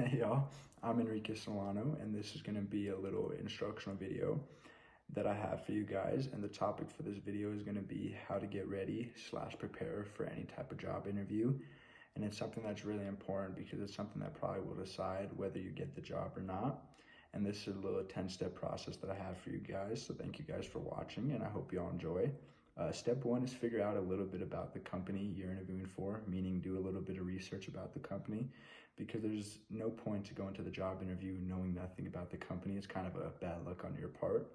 Hey y'all, I'm Enrique Solano, and this is going to be a little instructional video that I have for you guys. And the topic for this video is going to be how to get ready / prepare for any type of job interview. And it's something that's really important because it's something that probably will decide whether you get the job or not. And this is a little 10-step process that I have for you guys. So thank you guys for watching, and I hope you all enjoy. Step one is figure out a little bit about the company you're interviewing for, meaning do a little bit of research about the company, because there's no point to go into the job interview knowing nothing about the company. It's kind of a bad look on your part.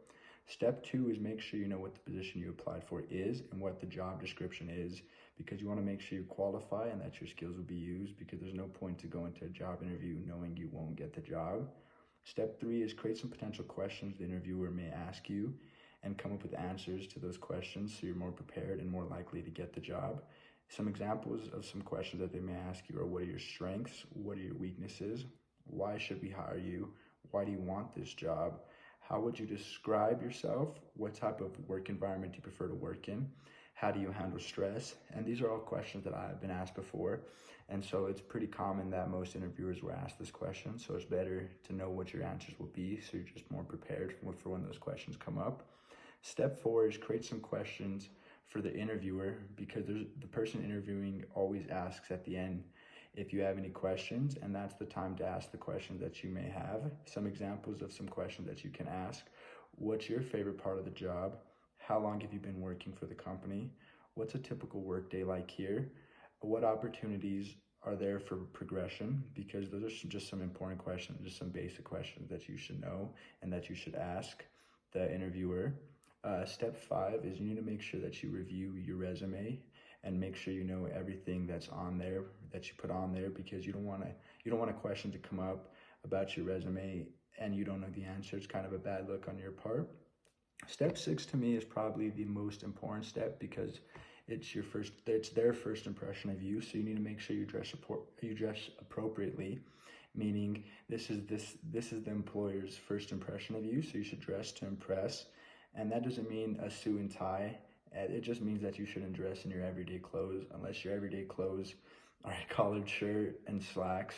Step two is make sure you know what the position you applied for is and what the job description is, because you want to make sure you qualify and that your skills will be used, because there's no point to go into a job interview knowing you won't get the job. Step three is create some potential questions the interviewer may ask you and come up with answers to those questions so you're more prepared and more likely to get the job. Some examples of some questions that they may ask you are: what are your strengths? What are your weaknesses? Why should we hire you? Why do you want this job? How would you describe yourself? What type of work environment do you prefer to work in? How do you handle stress? And these are all questions that I've been asked before. And so it's pretty common that most interviewers will ask this question. So it's better to know what your answers will be, so you're just more prepared for when those questions come up. Step four is create some questions for the interviewer, because the person interviewing always asks at the end if you have any questions, and that's the time to ask the questions that you may have. Some examples of some questions that you can ask: what's your favorite part of the job? How long have you been working for the company? What's a typical work day like here? What opportunities are there for progression? Because those are just some important questions, just some basic questions that you should know and that you should ask the interviewer. Step five is you need to make sure that you review your resume and make sure you know everything that's on there, that you put on there, because you don't want a question to come up about your resume and you don't know the answer. It's kind of a bad look on your part. Step six to me is probably the most important step, because it's their first impression of you. So you need to make sure you dress appropriately, meaning this is the employer's first impression of you. So you should dress to impress. And that doesn't mean a suit and tie. It just means that you shouldn't dress in your everyday clothes, unless your everyday clothes are a collared shirt and slacks.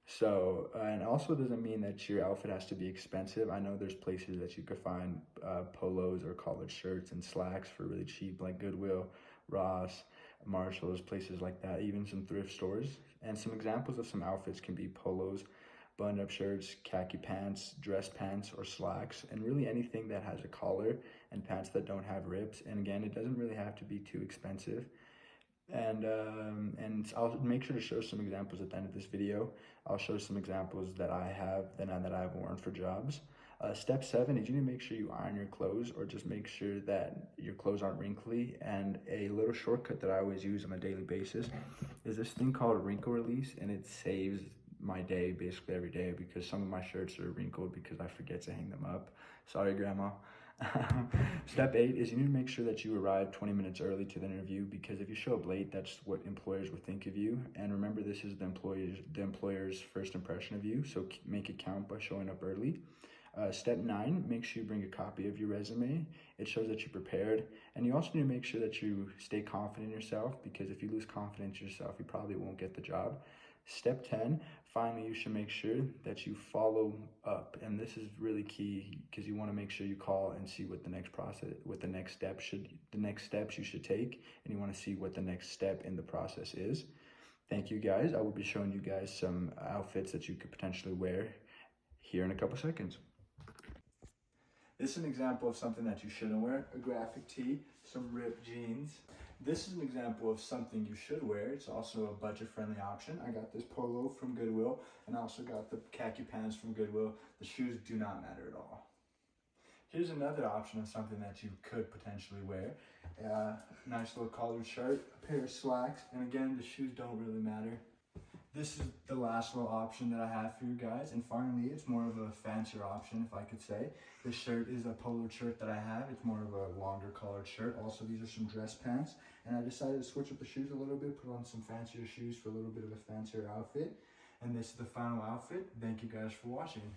So, and also doesn't mean that your outfit has to be expensive. I know there's places that you could find polos or collared shirts and slacks for really cheap, like Goodwill, Ross, Marshalls, places like that, even some thrift stores. And some examples of some outfits can be polos, button-up shirts, khaki pants, dress pants, or slacks, and really anything that has a collar, and pants that don't have rips. And again, it doesn't really have to be too expensive. And I'll make sure to show some examples at the end of this video. I'll show some examples that I've worn for jobs. Step seven is you need to make sure you iron your clothes, or just make sure that your clothes aren't wrinkly. And a little shortcut that I always use on a daily basis is this thing called wrinkle release, and it saves my day basically every day, because some of my shirts are wrinkled because I forget to hang them up. Sorry, Grandma. Step eight is you need to make sure that you arrive 20 minutes early to the interview, because if you show up late, that's what employers will think of you. And remember, this is the employer's first impression of you, so make it count by showing up early. Step nine, make sure you bring a copy of your resume. It shows that you're prepared. And you also need to make sure that you stay confident in yourself, because if you lose confidence in yourself, you probably won't get the job. Step 10, finally, you should make sure that you follow up. And this is really key, because you want to make sure you call and see what the next steps you should take, and you want to see what the next step in the process is. Thank you guys. I will be showing you guys some outfits that you could potentially wear here in a couple seconds. This is an example of something that you shouldn't wear: a graphic tee, some ripped jeans. This is an example of something you should wear. It's also a budget-friendly option. I got this polo from Goodwill, and I also got the khaki pants from Goodwill. The shoes do not matter at all. Here's another option of something that you could potentially wear: nice little collared shirt, a pair of slacks, and again, the shoes don't really matter. This is the last little option that I have for you guys. And finally, it's more of a fancier option, if I could say. This shirt is a polo shirt that I have. It's more of a longer collared shirt. Also, these are some dress pants. And I decided to switch up the shoes a little bit, put on some fancier shoes for a little bit of a fancier outfit. And this is the final outfit. Thank you guys for watching.